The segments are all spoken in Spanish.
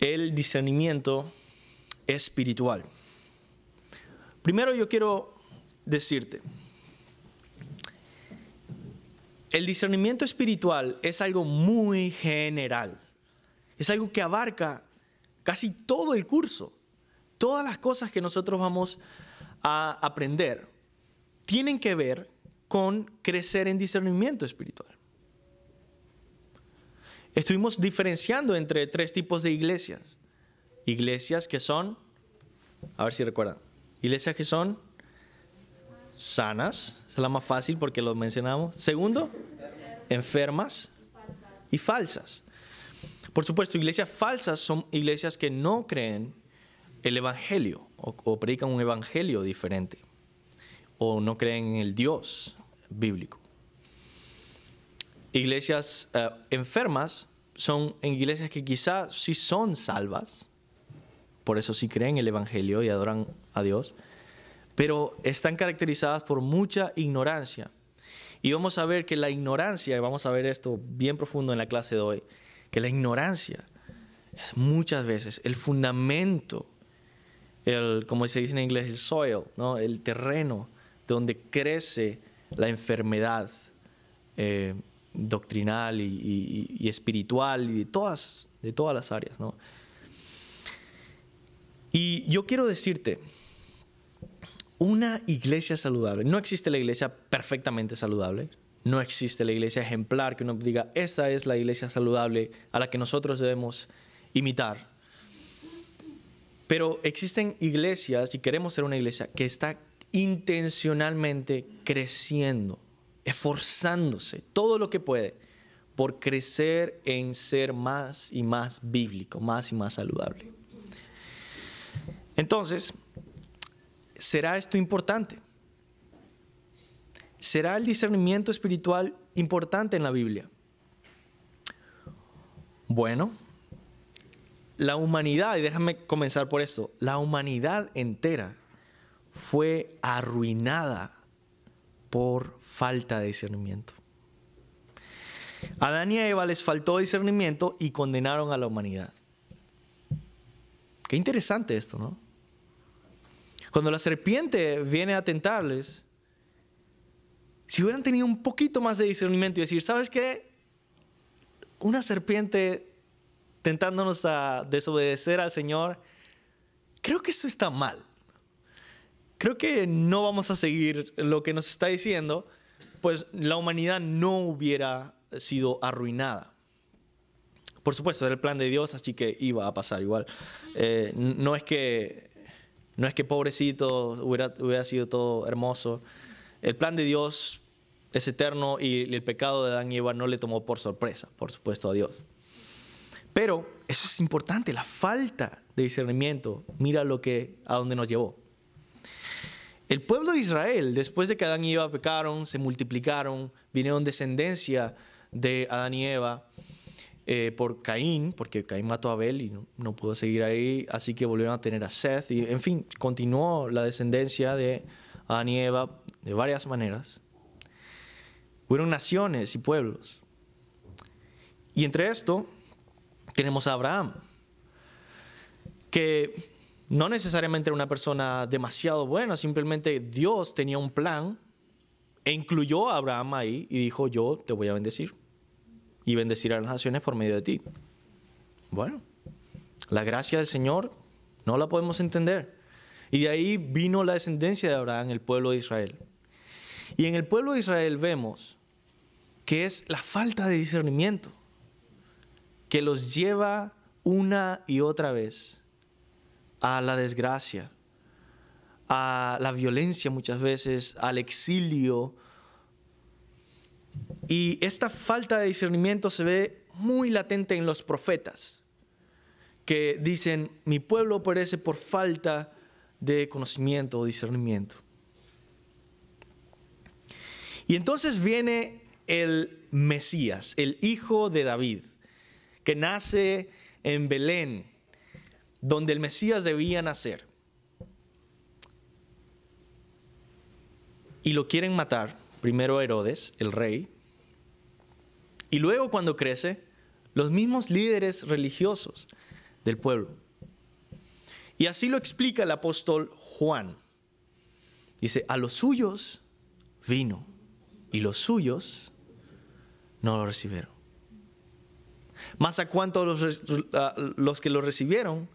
el discernimiento espiritual. Primero yo quiero decirte, el discernimiento espiritual es algo muy general. Es algo que abarca casi todo el curso. Todas las cosas que nosotros vamos a aprender tienen que ver con crecer en discernimiento espiritual. Estuvimos diferenciando entre tres tipos de iglesias. Iglesias que son, a ver si recuerdan, iglesias que son sanas, esa es la más fácil porque lo mencionamos. Segundo, enfermas y falsas. Por supuesto, iglesias falsas son iglesias que no creen el evangelio o predican un evangelio diferente o no creen en el Dios bíblico. Iglesias enfermas son iglesias que quizás sí son salvas, por eso sí creen el evangelio y adoran a Dios, pero están caracterizadas por mucha ignorancia. Y vamos a ver que la ignorancia, y vamos a ver esto bien profundo en la clase de hoy, que la ignorancia es muchas veces el fundamento, como se dice en inglés, el soil, ¿no? El terreno donde crece la enfermedad doctrinal y espiritual y de todas las áreas, ¿no? Y yo quiero decirte, una iglesia saludable, no existe la iglesia perfectamente saludable, no existe la iglesia ejemplar que uno diga, esta es la iglesia saludable a la que nosotros debemos imitar. Pero existen iglesias, y queremos ser una iglesia que está intencionalmente creciendo, esforzándose todo lo que puede por crecer en ser más y más bíblico, más y más saludable. Entonces, ¿será esto importante? ¿Será el discernimiento espiritual importante en la Biblia? Bueno, la humanidad, y déjame comenzar por esto, la humanidad entera fue arruinada por falta de discernimiento. A Adán y a Eva les faltó discernimiento y condenaron a la humanidad. Qué interesante esto, ¿no? Cuando la serpiente viene a tentarles, si hubieran tenido un poquito más de discernimiento y decir, ¿sabes qué? Una serpiente tentándonos a desobedecer al Señor, creo que eso está mal. Creo que no vamos a seguir lo que nos está diciendo, pues la humanidad no hubiera sido arruinada. Por supuesto, era el plan de Dios, así que iba a pasar igual. No es que pobrecito hubiera sido todo hermoso. El plan de Dios es eterno y el pecado de Adán y Eva no le tomó por sorpresa, por supuesto, a Dios. Pero eso es importante, la falta de discernimiento, mira a dónde nos llevó. El pueblo de Israel, después de que Adán y Eva pecaron, se multiplicaron, vinieron descendencia de Adán y Eva por Caín, porque Caín mató a Abel y no pudo seguir ahí, así que volvieron a tener a Seth. Y, en fin, continuó la descendencia de Adán y Eva de varias maneras. Fueron naciones y pueblos. Y entre esto tenemos a Abraham, que no necesariamente era una persona demasiado buena, simplemente Dios tenía un plan e incluyó a Abraham ahí y dijo, yo te voy a bendecir y bendecir a las naciones por medio de ti. Bueno, la gracia del Señor no la podemos entender. Y de ahí vino la descendencia de Abraham, el pueblo de Israel. Y en el pueblo de Israel vemos que es la falta de discernimiento que los lleva una y otra vez a la desgracia, a la violencia muchas veces, al exilio. Y esta falta de discernimiento se ve muy latente en los profetas, que dicen, mi pueblo perece por falta de conocimiento o discernimiento. Y entonces viene el Mesías, el hijo de David, que nace en Belén, donde el Mesías debía nacer. Y lo quieren matar, primero Herodes, el rey, y luego cuando crece, los mismos líderes religiosos del pueblo. Y así lo explica el apóstol Juan. Dice, a los suyos vino y los suyos no lo recibieron. Mas a cuantos los que lo recibieron,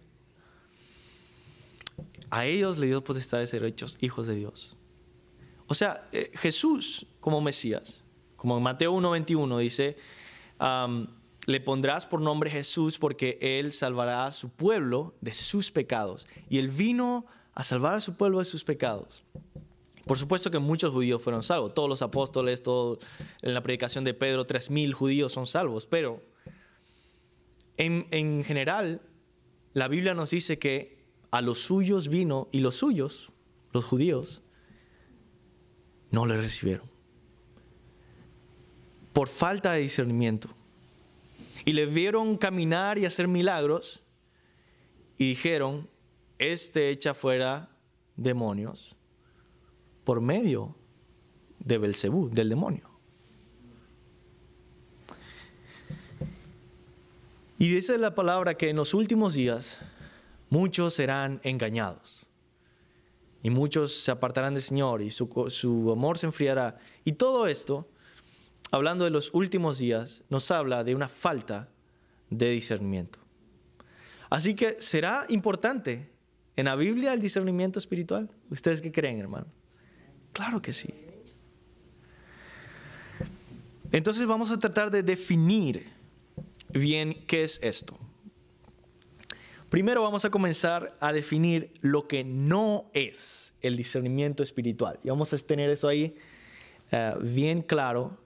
a ellos le dio potestad de ser hechos hijos de Dios. O sea, Jesús como Mesías, como en Mateo 1:21 dice, le pondrás por nombre Jesús porque Él salvará a su pueblo de sus pecados. Y Él vino a salvar a su pueblo de sus pecados. Por supuesto que muchos judíos fueron salvos. Todos los apóstoles, en la predicación de Pedro, 3,000 judíos son salvos. Pero en general, la Biblia nos dice que a los suyos vino y los suyos, los judíos, no le recibieron. Por falta de discernimiento. Y le vieron caminar y hacer milagros y dijeron, este echa fuera demonios por medio de Belcebú, del demonio. Y dice la palabra que en los últimos días muchos serán engañados. Y muchos se apartarán del Señor y su amor se enfriará. Y todo esto, hablando de los últimos días, nos habla de una falta de discernimiento. Así que, ¿será importante en la Biblia el discernimiento espiritual? ¿Ustedes qué creen, hermano? Claro que sí. Entonces vamos a tratar de definir bien qué es esto. Primero vamos a comenzar a definir lo que no es el discernimiento espiritual. Y vamos a tener eso ahí bien claro.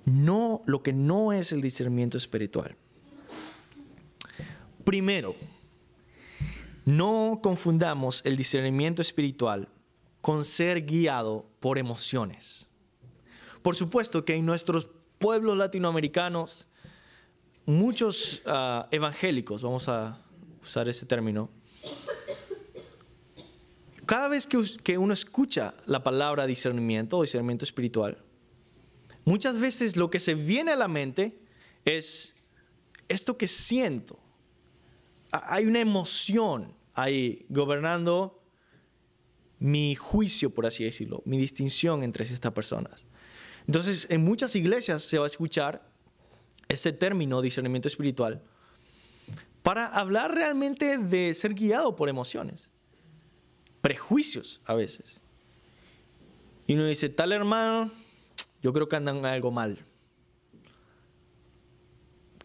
Lo que no es el discernimiento espiritual. Primero, no confundamos el discernimiento espiritual con ser guiado por emociones. Por supuesto que en nuestros pueblos latinoamericanos, muchos evangélicos, vamos a usar ese término, cada vez que uno escucha la palabra discernimiento o discernimiento espiritual, muchas veces lo que se viene a la mente es esto que siento. Hay una emoción ahí gobernando mi juicio, por así decirlo, mi distinción entre estas personas. Entonces, en muchas iglesias se va a escuchar ese término discernimiento espiritual para hablar realmente de ser guiado por emociones, prejuicios a veces. Y uno dice, tal hermano, yo creo que andan en algo mal.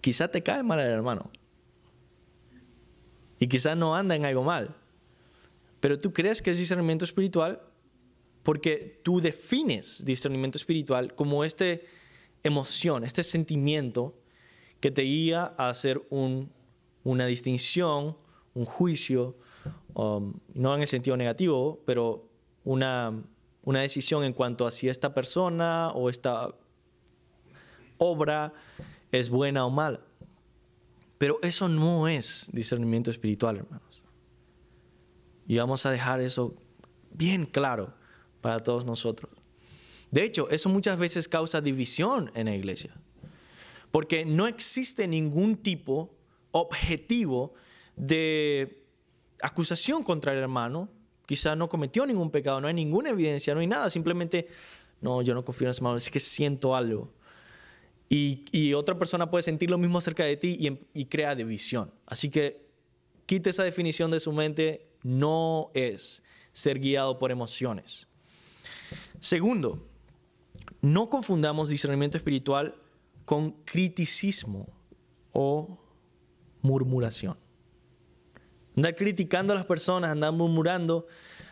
Quizá te cae mal el hermano. Y quizá no anda en algo mal. Pero tú crees que es discernimiento espiritual porque tú defines discernimiento espiritual como esta emoción, este sentimiento que te guía a hacer una distinción, un juicio, no en el sentido negativo, pero una decisión en cuanto a si esta persona o esta obra es buena o mala. Pero eso no es discernimiento espiritual, hermanos. Y vamos a dejar eso bien claro para todos nosotros. De hecho, eso muchas veces causa división en la iglesia. Porque no existe ningún tipo objetivo de acusación contra el hermano. Quizá no cometió ningún pecado, no hay ninguna evidencia, no hay nada. Simplemente, no, yo no confío en ese hermano, es que siento algo. Y otra persona puede sentir lo mismo acerca de ti y crea división. Así que quite esa definición de su mente. No es ser guiado por emociones. Segundo, no confundamos discernimiento espiritual con criticismo o murmuración. Andar criticando a las personas, andar murmurando,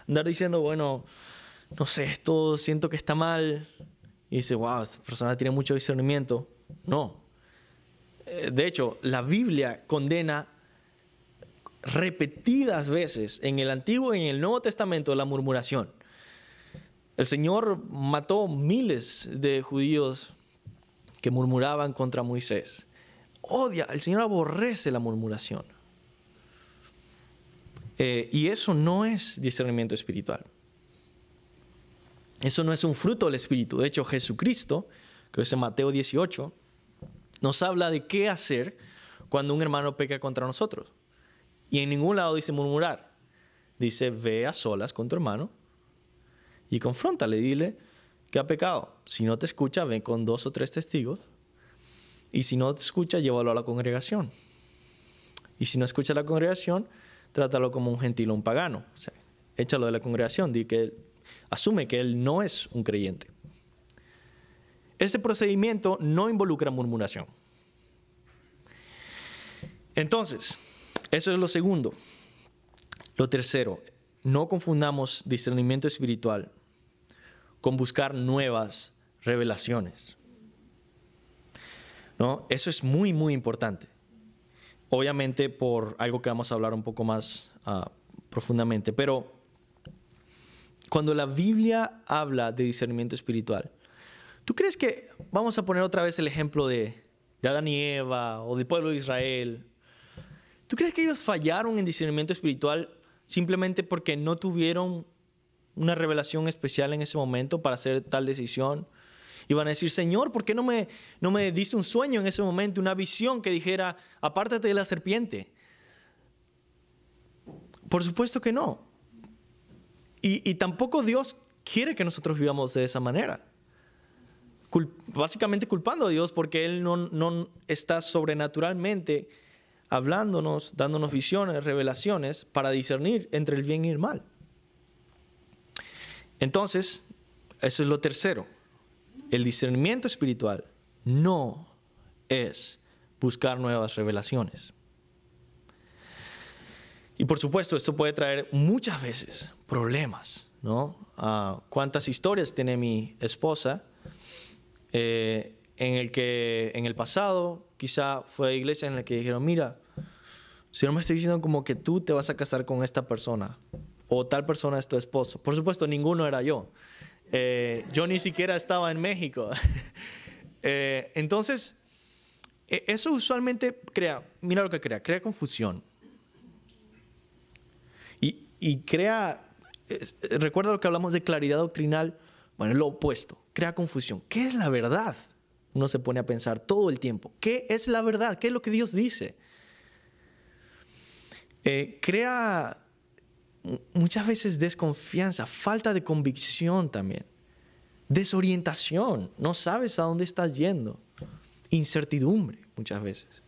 andar diciendo, bueno, no sé, esto siento que está mal. Y dice, wow, esta persona tiene mucho discernimiento. No. De hecho, la Biblia condena repetidas veces en el Antiguo y en el Nuevo Testamento la murmuración. El Señor mató miles de judíos que murmuraban contra Moisés. El Señor aborrece la murmuración. Y eso no es discernimiento espiritual. Eso no es un fruto del Espíritu. De hecho, Jesucristo, que es en Mateo 18, nos habla de qué hacer cuando un hermano peca contra nosotros. Y en ningún lado dice murmurar. Dice, ve a solas con tu hermano y confróntale, dile que ha pecado. Si no te escucha, ven con 2 o 3 testigos. Y si no te escucha, llévalo a la congregación. Y si no escucha a la congregación, trátalo como un gentil o un pagano. O sea, échalo de la congregación, asume que él no es un creyente. Este procedimiento no involucra murmuración. Entonces, eso es lo segundo. Lo tercero, no confundamos discernimiento espiritual con buscar nuevas revelaciones. ¿No? Eso es muy, muy importante. Obviamente por algo que vamos a hablar un poco más profundamente, pero cuando la Biblia habla de discernimiento espiritual, ¿tú crees que, vamos a poner otra vez el ejemplo de Adán y Eva o del pueblo de Israel? ¿Tú crees que ellos fallaron en discernimiento espiritual simplemente porque no tuvieron una revelación especial en ese momento para hacer tal decisión? Y van a decir, Señor, ¿por qué no me diste un sueño en ese momento, una visión que dijera, apártate de la serpiente? Por supuesto que no. Y tampoco Dios quiere que nosotros vivamos de esa manera. Básicamente culpando a Dios porque Él no está sobrenaturalmente hablándonos, dándonos visiones, revelaciones para discernir entre el bien y el mal. Entonces, eso es lo tercero. El discernimiento espiritual no es buscar nuevas revelaciones. Y por supuesto, esto puede traer muchas veces problemas, ¿no? ¿Cuántas historias tiene mi esposa en el pasado quizá fue iglesia en la que dijeron, mira, si no me estoy diciendo como que tú te vas a casar con esta persona o tal persona es tu esposo? Por supuesto, ninguno era yo. Yo ni siquiera estaba en México. Entonces, eso usualmente mira lo que crea confusión. Y recuerda lo que hablamos de claridad doctrinal, bueno, lo opuesto, crea confusión. ¿Qué es la verdad? Uno se pone a pensar todo el tiempo, ¿qué es la verdad? ¿Qué es lo que Dios dice? Crea muchas veces desconfianza, falta de convicción también, desorientación, no sabes a dónde estás yendo, incertidumbre muchas veces.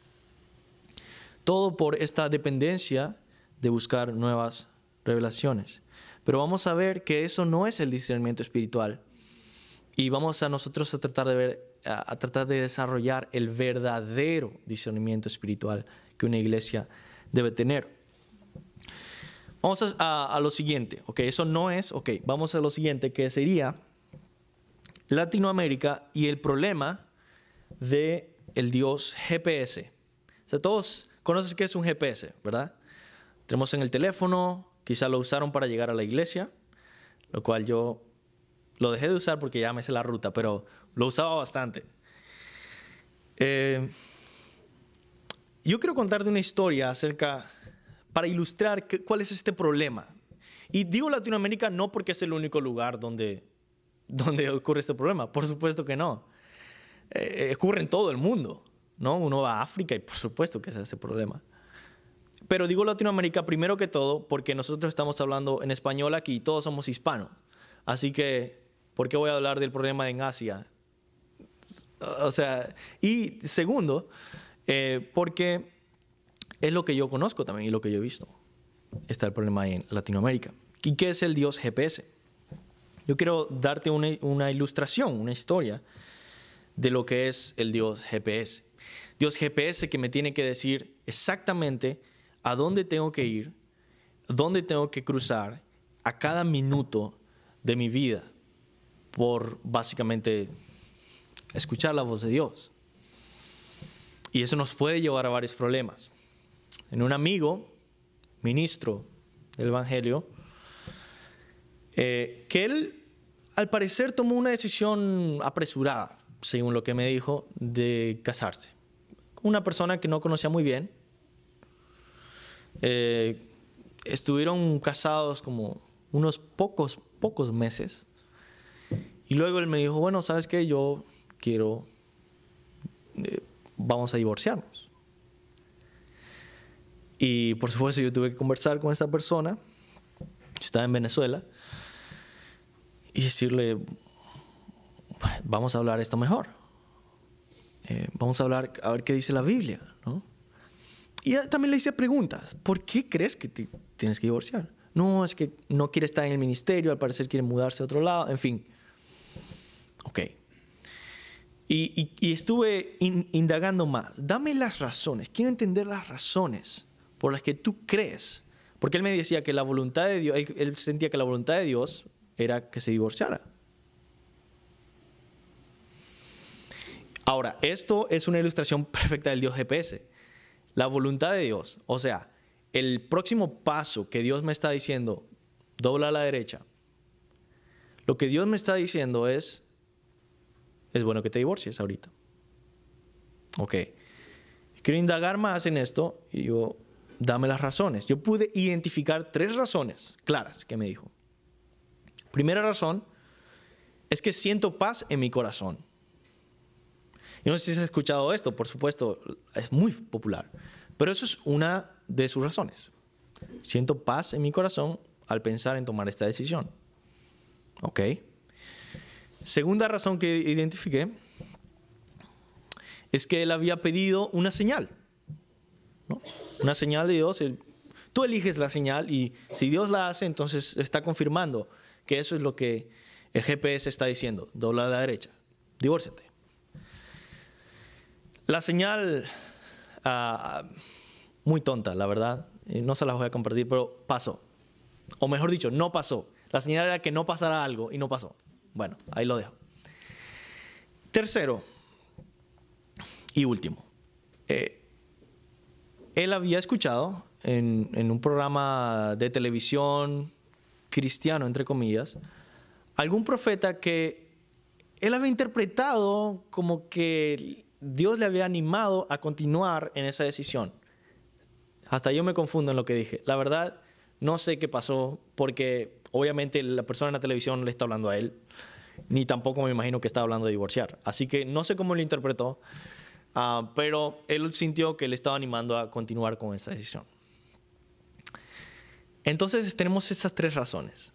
Todo por esta dependencia de buscar nuevas revelaciones. Pero vamos a ver que eso no es el discernimiento espiritual y vamos a nosotros a tratar de desarrollar el verdadero discernimiento espiritual que una iglesia debe tener. Vamos a lo siguiente, ¿ok? Eso no es, ¿ok? Vamos a lo siguiente, que sería Latinoamérica y el problema del Dios GPS. O sea, todos conocen qué es un GPS, ¿verdad? Tenemos en el teléfono, quizá lo usaron para llegar a la iglesia, lo cual yo lo dejé de usar porque ya me sé la ruta, pero lo usaba bastante. Yo quiero contarte una historia para ilustrar cuál es este problema. Y digo Latinoamérica no porque es el único lugar donde ocurre este problema. Por supuesto que no. Ocurre en todo el mundo, ¿no? Uno va a África y por supuesto que es ese problema. Pero digo Latinoamérica primero que todo porque nosotros estamos hablando en español aquí y todos somos hispanos. Así que, ¿por qué voy a hablar del problema en Asia? O sea, y segundo, porque es lo que yo conozco también y lo que yo he visto. Está el problema ahí en Latinoamérica. ¿Y qué es el Dios GPS? Yo quiero darte una ilustración, una historia de lo que es el Dios GPS. Dios GPS que me tiene que decir exactamente a dónde tengo que ir, dónde tengo que cruzar a cada minuto de mi vida por básicamente escuchar la voz de Dios. Y eso nos puede llevar a varios problemas. En un amigo, ministro del Evangelio, que él al parecer tomó una decisión apresurada, según lo que me dijo, de casarse con una persona que no conocía muy bien. Estuvieron casados como unos pocos meses y luego él me dijo, bueno, ¿sabes qué? Yo quiero, vamos a divorciarnos. Y por supuesto yo tuve que conversar con esta persona, estaba en Venezuela, y decirle, vamos a hablar esto mejor. Vamos a hablar, a ver qué dice la Biblia, ¿no? Y también le hice preguntas. ¿Por qué crees que te tienes que divorciar? No, es que no quiere estar en el ministerio, al parecer quiere mudarse a otro lado, en fin. Ok. Y estuve indagando más. Dame las razones. Quiero entender las razones por las que tú crees. Porque él me decía que la voluntad de Dios, él sentía que la voluntad de Dios era que se divorciara. Ahora, esto es una ilustración perfecta del Dios GPS. La voluntad de Dios, o sea, el próximo paso que Dios me está diciendo, dobla a la derecha. Lo que Dios me está diciendo es bueno que te divorcies ahorita. Ok. Quiero indagar más en esto y digo, dame las razones. Yo pude identificar 3 razones claras que me dijo. Primera razón es que siento paz en mi corazón. Y no sé si has escuchado esto, por supuesto, es muy popular. Pero eso es una de sus razones. Siento paz en mi corazón al pensar en tomar esta decisión. ¿Ok? Segunda razón que identifiqué es que él había pedido una señal, ¿no? Una señal de Dios. Tú eliges la señal y si Dios la hace, entonces está confirmando que eso es lo que el GPS está diciendo. Dobla a la derecha. Divórciate. La señal, muy tonta, la verdad, no se las voy a compartir, pero pasó. O mejor dicho, no pasó. La señal era que no pasara algo y no pasó. Bueno, ahí lo dejo. Tercero y último. Él había escuchado en un programa de televisión cristiano, entre comillas, algún profeta que él había interpretado como que Dios le había animado a continuar en esa decisión. Hasta yo me confundo en lo que dije. La verdad, no sé qué pasó, porque obviamente la persona en la televisión no le está hablando a él, ni tampoco me imagino que está hablando de divorciar. Así que no sé cómo lo interpretó, pero él sintió que le estaba animando a continuar con esa decisión. Entonces tenemos esas 3 razones.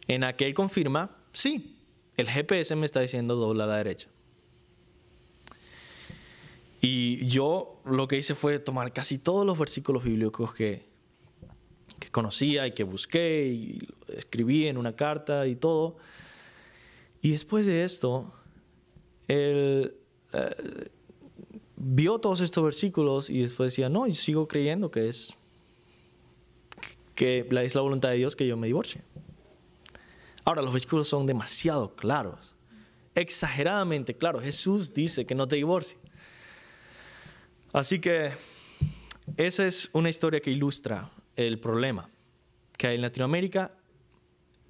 En la que él confirma, sí, el GPS me está diciendo dobla a la derecha. Y yo lo que hice fue tomar casi todos los versículos bíblicos que conocía y que busqué y escribí en una carta y todo. Y después de esto, él vio todos estos versículos y después decía, no, yo sigo creyendo que es la voluntad de Dios que yo me divorcie. Ahora, los versículos son demasiado claros, exageradamente claros. Jesús dice que no te divorcies. Así que esa es una historia que ilustra el problema que hay en Latinoamérica.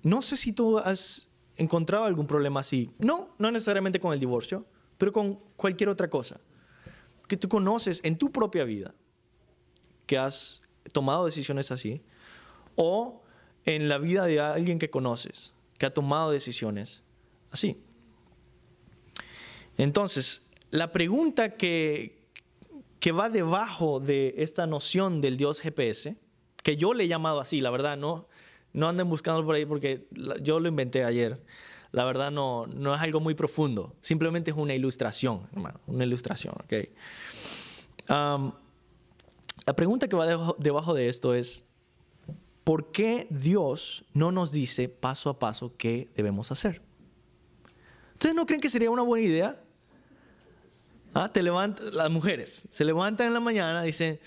No sé si tú has encontrado algún problema así. No necesariamente con el divorcio, pero con cualquier otra cosa que tú conoces en tu propia vida, que has tomado decisiones así, o en la vida de alguien que conoces, que ha tomado decisiones así. Entonces, la pregunta que va debajo de esta noción del Dios GPS, que yo le he llamado así, la verdad, no anden buscando por ahí porque yo lo inventé ayer. La verdad no es algo muy profundo, simplemente es una ilustración, hermano, una ilustración, ¿ok? La pregunta que va debajo de esto es, ¿por qué Dios no nos dice paso a paso qué debemos hacer? ¿Ustedes no creen que sería una buena idea? Las mujeres se levantan en la mañana y dicen,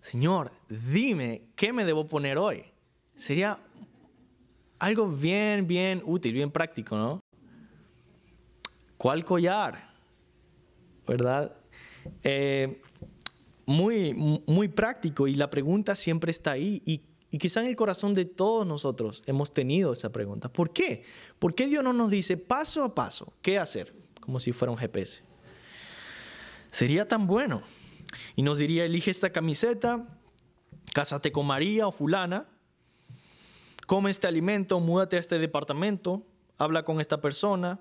Señor, dime qué me debo poner hoy. Sería algo bien útil, bien práctico, ¿no? ¿Cuál collar? ¿Verdad? Muy práctico, y la pregunta siempre está ahí. Y quizá en el corazón de todos nosotros hemos tenido esa pregunta. ¿Por qué? ¿Por qué Dios no nos dice paso a paso qué hacer? Como si fuera un GPS. Sería tan bueno. Y nos diría, elige esta camiseta, cásate con María o fulana, come este alimento, múdate a este departamento, habla con esta persona.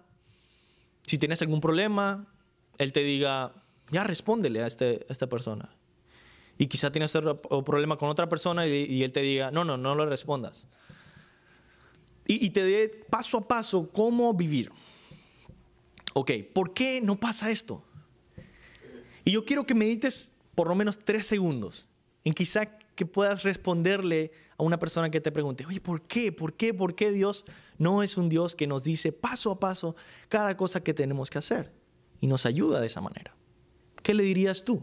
Si tienes algún problema, él te diga, ya respóndele a esta persona. Y quizá tienes otro problema con otra persona y él te diga, no le respondas. Y te dé paso a paso cómo vivir. Ok, ¿por qué no pasa esto? Y yo quiero que medites por lo menos 3 segundos en quizá que puedas responderle a una persona que te pregunte, oye, ¿por qué? ¿Por qué? ¿Por qué Dios no es un Dios que nos dice paso a paso cada cosa que tenemos que hacer? Y nos ayuda de esa manera. ¿Qué le dirías tú?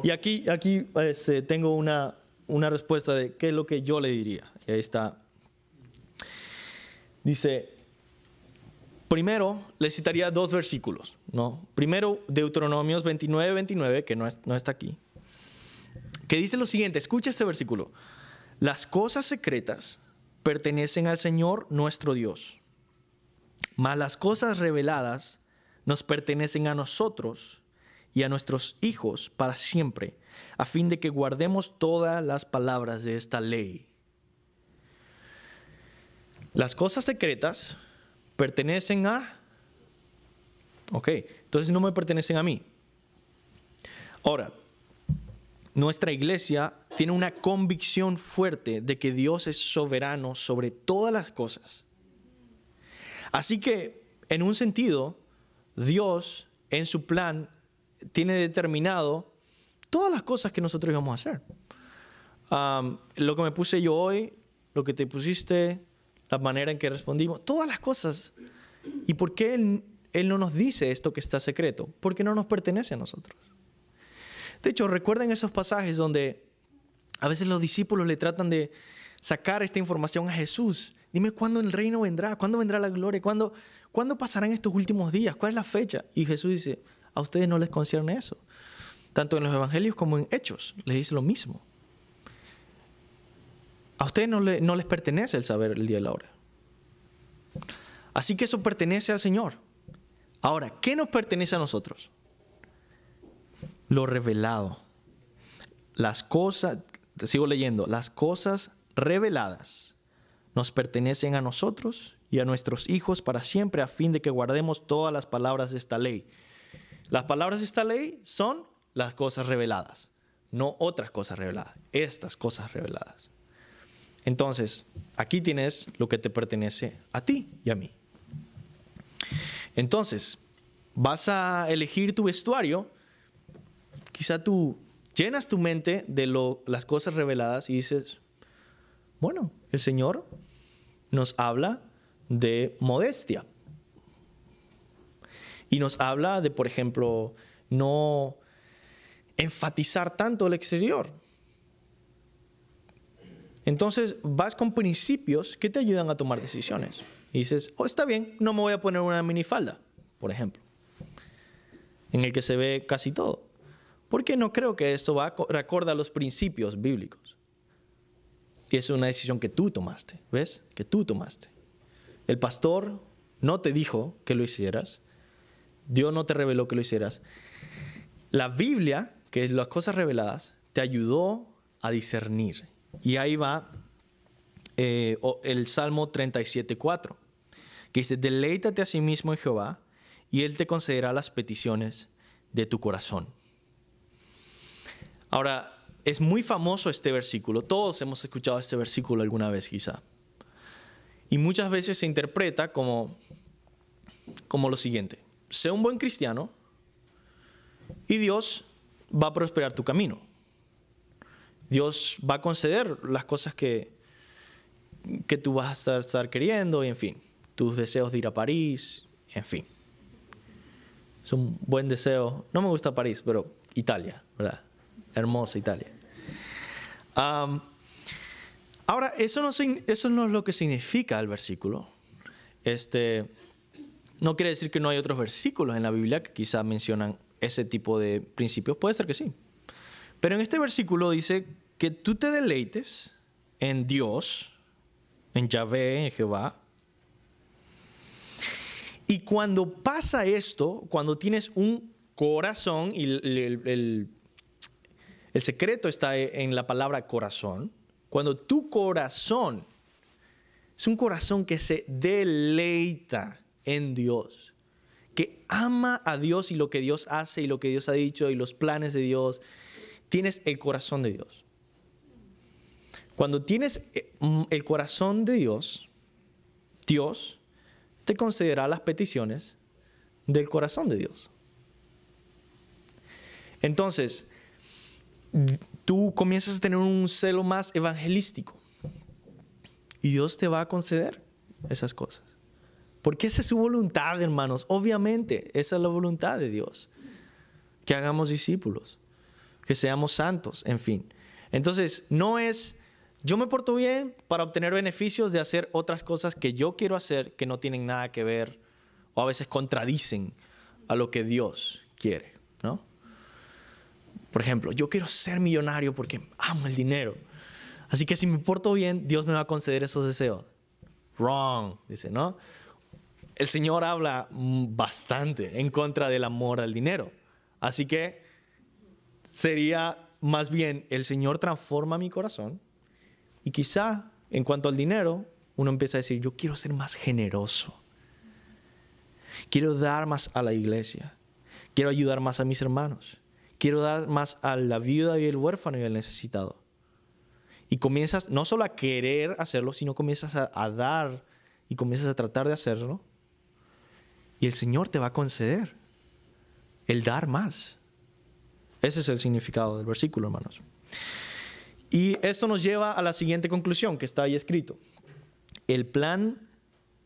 Y aquí tengo una respuesta de qué es lo que yo le diría. Y ahí está. Dice, primero le citaría 2 versículos, ¿no? Primero, Deuteronomios 29, que no está aquí, que dice lo siguiente, escucha este versículo. Las cosas secretas pertenecen al Señor nuestro Dios, mas las cosas reveladas nos pertenecen a nosotros y a nuestros hijos para siempre, a fin de que guardemos todas las palabras de esta ley. Las cosas secretas pertenecen a... Ok, entonces no me pertenecen a mí. Ahora, nuestra iglesia tiene una convicción fuerte de que Dios es soberano sobre todas las cosas. Así que, en un sentido, Dios en su plan tiene determinado todas las cosas que nosotros íbamos a hacer. Lo que me puse yo hoy, lo que te pusiste, la manera en que respondimos, todas las cosas. ¿Y por qué Él no nos dice esto que está secreto? Porque no nos pertenece a nosotros. De hecho, recuerden esos pasajes donde a veces los discípulos le tratan de sacar esta información a Jesús. Dime cuándo el reino vendrá, cuándo vendrá la gloria, cuándo pasarán estos últimos días, cuál es la fecha. Y Jesús dice, a ustedes no les concierne eso. Tanto en los evangelios como en Hechos les dice lo mismo. A ustedes no les pertenece el saber el día y la hora. Así que eso pertenece al Señor. Ahora, ¿qué nos pertenece a nosotros? Lo revelado. Las cosas, te sigo leyendo, las cosas reveladas nos pertenecen a nosotros y a nuestros hijos para siempre, a fin de que guardemos todas las palabras de esta ley. Las palabras de esta ley son las cosas reveladas, no otras cosas reveladas, estas cosas reveladas. Entonces, aquí tienes lo que te pertenece a ti y a mí. Entonces, vas a elegir tu vestuario. Quizá tú llenas tu mente de las cosas reveladas y dices, bueno, el Señor nos habla de modestia. Y nos habla de, por ejemplo, no enfatizar tanto el exterior. Entonces vas con principios que te ayudan a tomar decisiones. Y dices, está bien, no me voy a poner una minifalda, por ejemplo, en el que se ve casi todo. Porque no creo que esto va acorde a los principios bíblicos. Y es una decisión que tú tomaste, ¿ves? Que tú tomaste. El pastor no te dijo que lo hicieras. Dios no te reveló que lo hicieras. La Biblia, que es las cosas reveladas, te ayudó a discernir. Y ahí va el Salmo 37:4, que dice, deleítate a sí mismo en Jehová, y Él te concederá las peticiones de tu corazón. Ahora, es muy famoso este versículo. Todos hemos escuchado este versículo alguna vez quizá. Y muchas veces se interpreta como lo siguiente. Sé un buen cristiano y Dios va a prosperar tu camino. Dios va a conceder las cosas que tú vas a estar queriendo, y en fin, tus deseos de ir a París, en fin. Es un buen deseo. No me gusta París, pero Italia, ¿verdad? Hermosa Italia. Ahora, eso no es lo que significa el versículo. No quiere decir que no hay otros versículos en la Biblia que quizá mencionan ese tipo de principios. Puede ser que sí. Pero en este versículo dice que tú te deleites en Dios, en Yahvé, en Jehová. Y cuando pasa esto, cuando tienes un corazón, y el secreto está en la palabra corazón, cuando tu corazón es un corazón que se deleita en Dios, que ama a Dios y lo que Dios hace y lo que Dios ha dicho y los planes de Dios, tienes el corazón de Dios. Cuando tienes el corazón de Dios, Dios te concederá las peticiones del corazón de Dios. Entonces, tú comienzas a tener un celo más evangelístico y Dios te va a conceder esas cosas. Porque esa es su voluntad, hermanos. Obviamente, esa es la voluntad de Dios. Que hagamos discípulos, que seamos santos, en fin. Entonces, no es, yo me porto bien para obtener beneficios de hacer otras cosas que yo quiero hacer que no tienen nada que ver o a veces contradicen a lo que Dios quiere, ¿no? Por ejemplo, yo quiero ser millonario porque amo el dinero. Así que si me porto bien, Dios me va a conceder esos deseos. Wrong, dice, ¿no? El Señor habla bastante en contra del amor al dinero. Así que sería más bien el Señor transforma mi corazón y quizá en cuanto al dinero uno empieza a decir, yo quiero ser más generoso. Quiero dar más a la iglesia. Quiero ayudar más a mis hermanos. Quiero dar más a la viuda y el huérfano y al necesitado. Y comienzas no solo a querer hacerlo, sino comienzas a dar y comienzas a tratar de hacerlo. Y el Señor te va a conceder el dar más. Ese es el significado del versículo, hermanos. Y esto nos lleva a la siguiente conclusión que está ahí escrito. El plan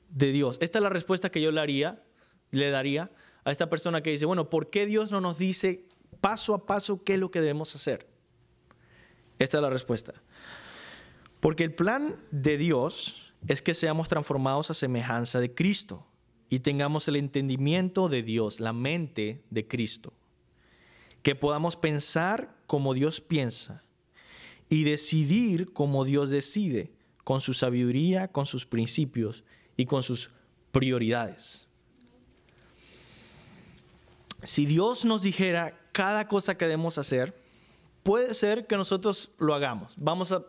de Dios. Esta es la respuesta que yo le daría a esta persona que dice, bueno, ¿por qué Dios no nos dice paso a paso qué es lo que debemos hacer? Esta es la respuesta. Porque el plan de Dios es que seamos transformados a semejanza de Cristo y tengamos el entendimiento de Dios, la mente de Cristo. Que podamos pensar como Dios piensa y decidir como Dios decide, con su sabiduría, con sus principios y con sus prioridades. Si Dios nos dijera cada cosa que debemos hacer, puede ser que nosotros lo hagamos. Vamos a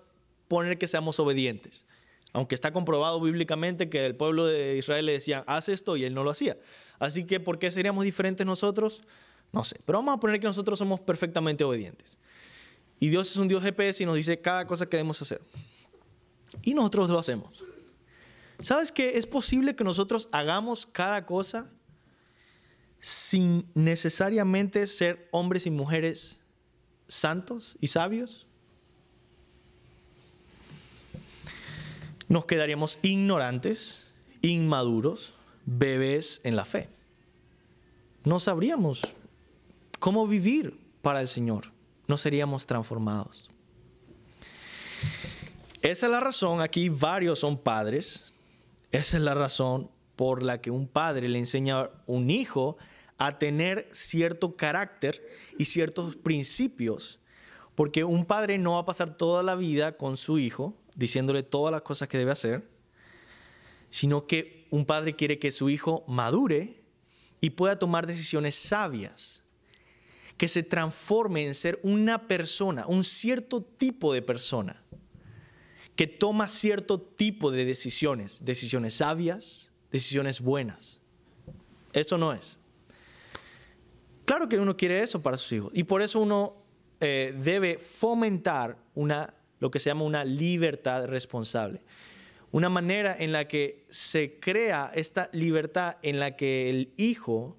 poner que seamos obedientes. Aunque está comprobado bíblicamente que el pueblo de Israel le decía, haz esto, y él no lo hacía. Así que, ¿por qué seríamos diferentes nosotros? No sé. Pero vamos a poner que nosotros somos perfectamente obedientes. Y Dios es un Dios GPS y nos dice cada cosa que debemos hacer. Y nosotros lo hacemos. ¿Sabes qué? Es posible que nosotros hagamos cada cosa sin necesariamente ser hombres y mujeres santos y sabios. Nos quedaríamos ignorantes, inmaduros, bebés en la fe. No sabríamos cómo vivir para el Señor. No seríamos transformados. Esa es la razón, aquí varios son padres. Esa es la razón por la que un padre le enseña a un hijo a tener cierto carácter y ciertos principios. Porque un padre no va a pasar toda la vida con su hijo diciéndole todas las cosas que debe hacer, sino que un padre quiere que su hijo madure y pueda tomar decisiones sabias, que se transforme en ser una persona, un cierto tipo de persona, que toma cierto tipo de decisiones, decisiones sabias, decisiones buenas. Eso no es. Claro que uno quiere eso para sus hijos y por eso uno debe fomentar lo que se llama una libertad responsable. Una manera en la que se crea esta libertad en la que el hijo,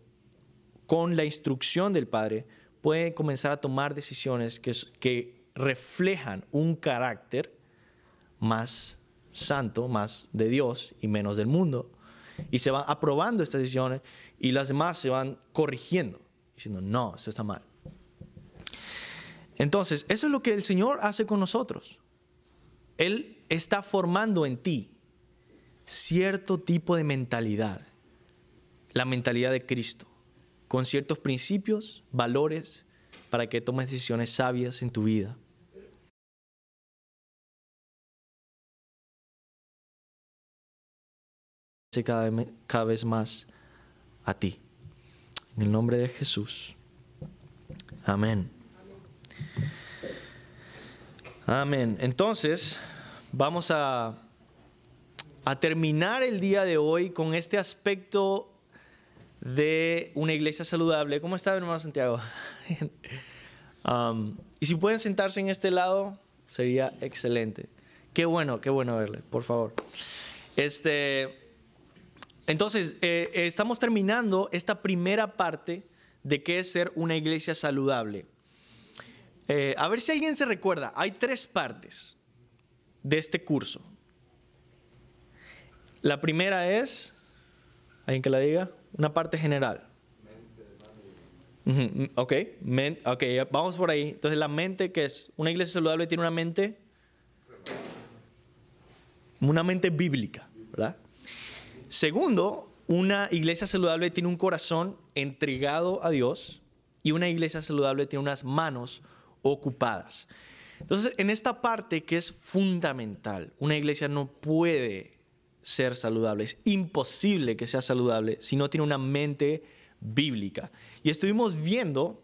con la instrucción del padre, puede comenzar a tomar decisiones que reflejan un carácter más santo, más de Dios y menos del mundo. Y se van aprobando estas decisiones y las demás se van corrigiendo, diciendo, no, esto está mal. Entonces, eso es lo que el Señor hace con nosotros. Él está formando en ti cierto tipo de mentalidad, la mentalidad de Cristo, con ciertos principios, valores, para que tomes decisiones sabias en tu vida. Cada vez más a ti. En el nombre de Jesús. Amén. Amén. Entonces, vamos a terminar el día de hoy con este aspecto de una iglesia saludable. ¿Cómo está, hermano Santiago? Y si pueden sentarse en este lado, sería excelente. Qué bueno verle, por favor. Entonces, estamos terminando esta primera parte de qué es ser una iglesia saludable. A ver si alguien se recuerda, hay 3 partes de este curso. La primera es, ¿alguien que la diga? Una parte general. Ok, vamos por ahí. Entonces, la mente, ¿qué es? Una iglesia saludable tiene una mente bíblica, ¿verdad? Segundo, una iglesia saludable tiene un corazón entregado a Dios y una iglesia saludable tiene unas manos ocupadas. Entonces, en esta parte que es fundamental, una iglesia no puede ser saludable, es imposible que sea saludable si no tiene una mente bíblica. Y estuvimos viendo,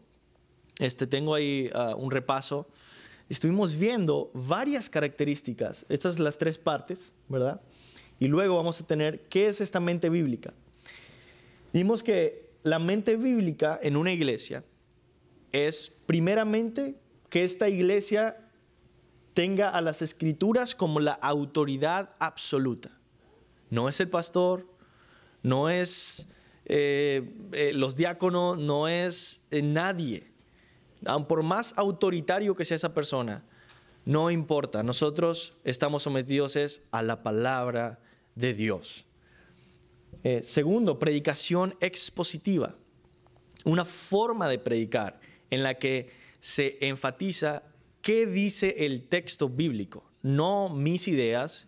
tengo ahí un repaso, estuvimos viendo varias características, estas son las 3 partes, ¿verdad? Y luego vamos a tener, ¿qué es esta mente bíblica? Vimos que la mente bíblica en una iglesia es, primeramente, que esta iglesia tenga a las escrituras como la autoridad absoluta. No es el pastor, no es los diáconos, no es nadie. Por más autoritario que sea esa persona, no importa. Nosotros estamos sometidos a la palabra de Dios. Segundo, predicación expositiva. Una forma de predicar en la que se enfatiza qué dice el texto bíblico, no mis ideas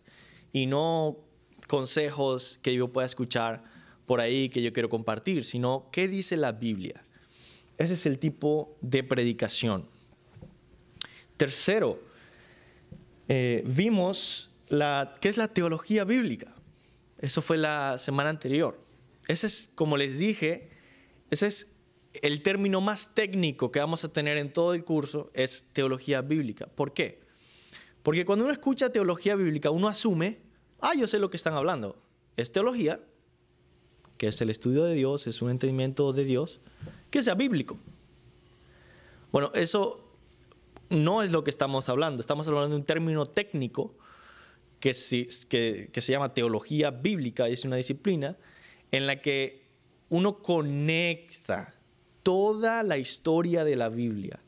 y no consejos que yo pueda escuchar por ahí que yo quiero compartir, sino qué dice la Biblia. Ese es el tipo de predicación. Tercero, vimos qué es la teología bíblica. Eso fue la semana anterior. Ese es, como les dije, ese es el término más técnico que vamos a tener en todo el curso, es teología bíblica. ¿Por qué? Porque cuando uno escucha teología bíblica, uno asume, yo sé lo que están hablando. Es teología, que es el estudio de Dios, es un entendimiento de Dios, que sea bíblico. Bueno, eso no es lo que estamos hablando. Estamos hablando de un término técnico que se llama teología bíblica. Es una disciplina en la que uno conecta toda la historia de la Biblia,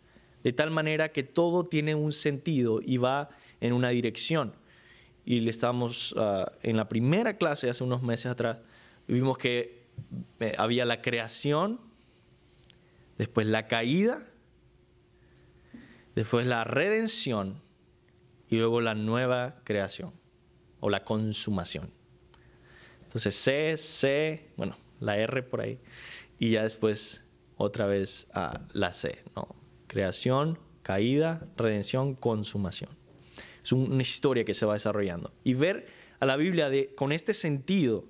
de tal manera que todo tiene un sentido y va en una dirección. Y le estamos en la primera clase, hace unos meses atrás, vimos que había la creación, después la caída, después la redención y luego la nueva creación o la consumación. Entonces bueno, la R por ahí y ya después otra vez la C, ¿no? Creación, caída, redención, consumación. Es una historia que se va desarrollando. Y ver a la Biblia con este sentido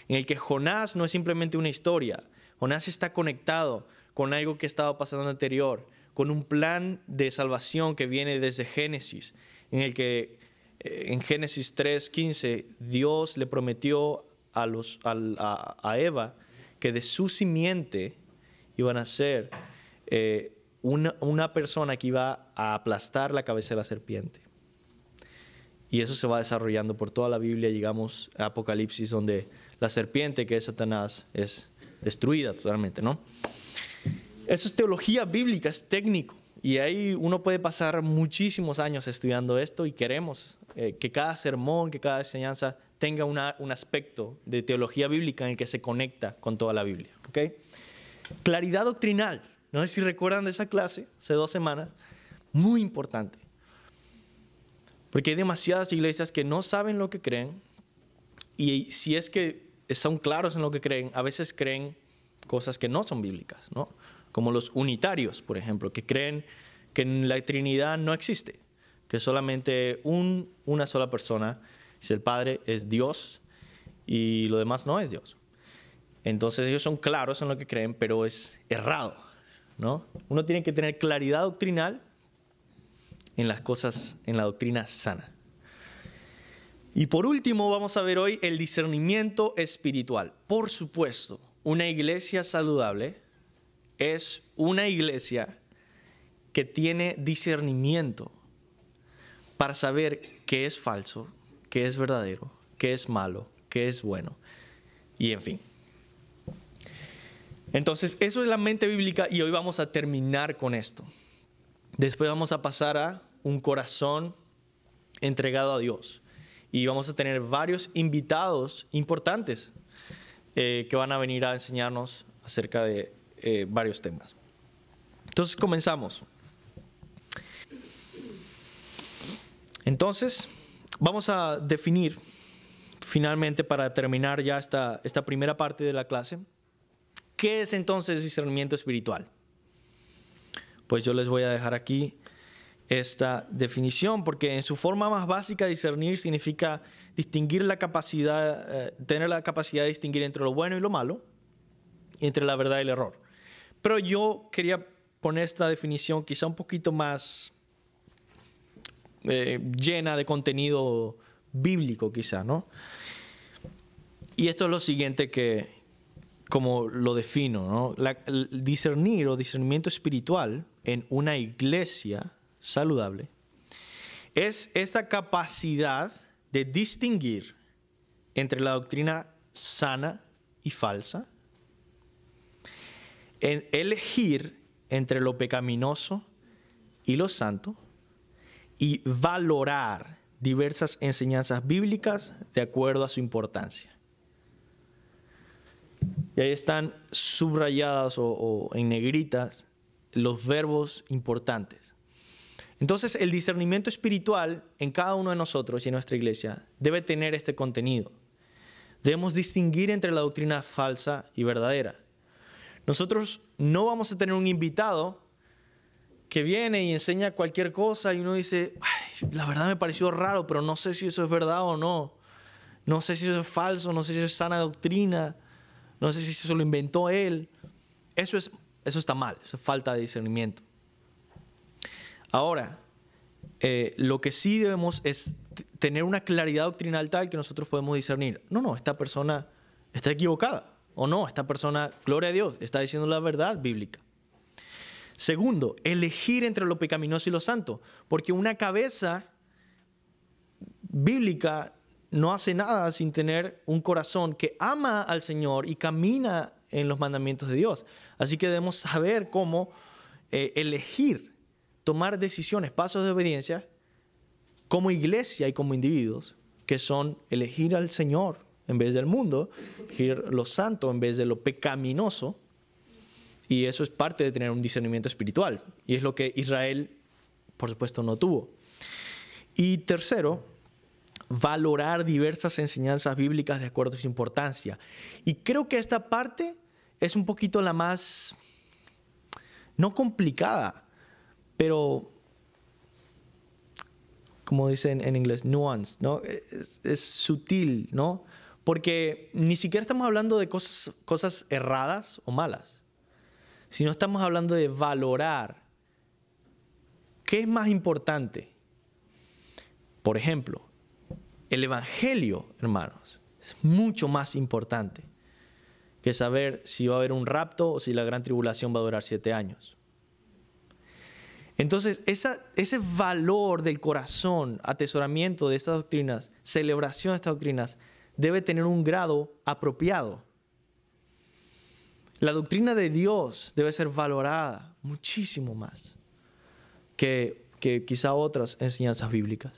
en el que Jonás no es simplemente una historia. Jonás está conectado con algo que estaba pasando anterior, con un plan de salvación que viene desde Génesis, en el que en Génesis 3:15 Dios le prometió a Eva que de su simiente iban a ser una persona que iba a aplastar la cabeza de la serpiente. Y eso se va desarrollando por toda la Biblia. Llegamos a Apocalipsis, donde la serpiente, que es Satanás, es destruida totalmente, ¿no? Eso es teología bíblica, es técnico. Y ahí uno puede pasar muchísimos años estudiando esto y queremos que cada sermón, que cada enseñanza tenga un aspecto de teología bíblica en el que se conecta con toda la Biblia, ¿ok? Claridad doctrinal. No sé si recuerdan de esa clase, hace 2 semanas. Muy importante. Porque hay demasiadas iglesias que no saben lo que creen y si es que son claros en lo que creen, a veces creen cosas que no son bíblicas, ¿no? Como los unitarios, por ejemplo, que creen que la Trinidad no existe, que solamente una sola persona, es el Padre, es Dios y lo demás no es Dios. Entonces ellos son claros en lo que creen, pero es errado, ¿no? Uno tiene que tener claridad doctrinal en las cosas, en la doctrina sana. Y por último vamos a ver hoy el discernimiento espiritual. Por supuesto, una iglesia saludable es una iglesia que tiene discernimiento para saber qué es falso, qué es verdadero, qué es malo, qué es bueno, y en fin. Entonces, eso es la mente bíblica y hoy vamos a terminar con esto. Después vamos a pasar a un corazón entregado a Dios. Y vamos a tener varios invitados importantes que van a venir a enseñarnos acerca de varios temas. Entonces, comenzamos. Entonces, vamos a definir finalmente, para terminar ya esta primera parte de la clase, ¿qué es entonces discernimiento espiritual? Pues yo les voy a dejar aquí esta definición, porque en su forma más básica, discernir significa distinguir la capacidad, tener la capacidad de distinguir entre lo bueno y lo malo, y entre la verdad y el error. Pero yo quería poner esta definición quizá un poquito más llena de contenido bíblico, quizá, ¿no? Y esto es lo siguiente como lo defino, ¿no? El discernir o discernimiento espiritual en una iglesia saludable es esta capacidad de distinguir entre la doctrina sana y falsa, en elegir entre lo pecaminoso y lo santo y valorar diversas enseñanzas bíblicas de acuerdo a su importancia. Y ahí están subrayadas o en negritas los verbos importantes. Entonces, el discernimiento espiritual en cada uno de nosotros y en nuestra iglesia debe tener este contenido. Debemos distinguir entre la doctrina falsa y verdadera. Nosotros no vamos a tener un invitado que viene y enseña cualquier cosa y uno dice, ay, la verdad me pareció raro, pero no sé si eso es verdad o no. No sé si eso es falso, no sé si eso es sana doctrina, no sé si eso lo inventó él. Eso está mal, eso es falta de discernimiento. Ahora, lo que sí debemos es tener una claridad doctrinal tal que nosotros podemos discernir. No, esta persona está equivocada. O no, esta persona, gloria a Dios, está diciendo la verdad bíblica. Segundo, elegir entre lo pecaminoso y lo santo. Porque una cabeza bíblica no hace nada sin tener un corazón que ama al Señor y camina en los mandamientos de Dios. Así que debemos saber cómo elegir, tomar decisiones, pasos de obediencia, como iglesia y como individuos, que son elegir al Señor en vez del mundo, elegir lo santo en vez de lo pecaminoso. Y eso es parte de tener un discernimiento espiritual. Y es lo que Israel, por supuesto, no tuvo. Y tercero, valorar diversas enseñanzas bíblicas de acuerdo a su importancia. Y creo que esta parte es un poquito la más, no complicada, pero, como dicen en inglés, nuance, ¿no? Es sutil, ¿no? Porque ni siquiera estamos hablando de cosas erradas o malas, sino estamos hablando de valorar qué es más importante. Por ejemplo, el evangelio, hermanos, es mucho más importante que saber si va a haber un rapto o si la gran tribulación va a durar 7 años. Entonces, ese valor del corazón, atesoramiento de estas doctrinas, celebración de estas doctrinas, debe tener un grado apropiado. La doctrina de Dios debe ser valorada muchísimo más que quizá otras enseñanzas bíblicas.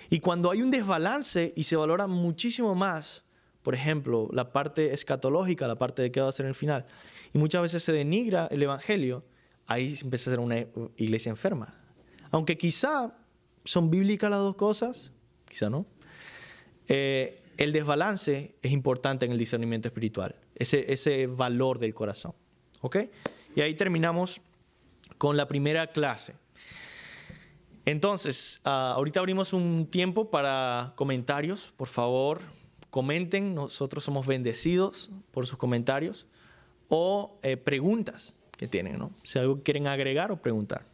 Y cuando hay un desbalance y se valora muchísimo más, por ejemplo, la parte escatológica, la parte de qué va a ser en el final, y muchas veces se denigra el evangelio, ahí empieza a ser una iglesia enferma. Aunque quizá son bíblicas las dos cosas, quizá no. El desbalance es importante en el discernimiento espiritual, ese valor del corazón. ¿Ok? Y ahí terminamos con la primera clase. Entonces, ahorita abrimos un tiempo para comentarios. Por favor, comenten. Nosotros somos bendecidos por sus comentarios. O preguntas que tienen, ¿no? Si algo quieren agregar o preguntar.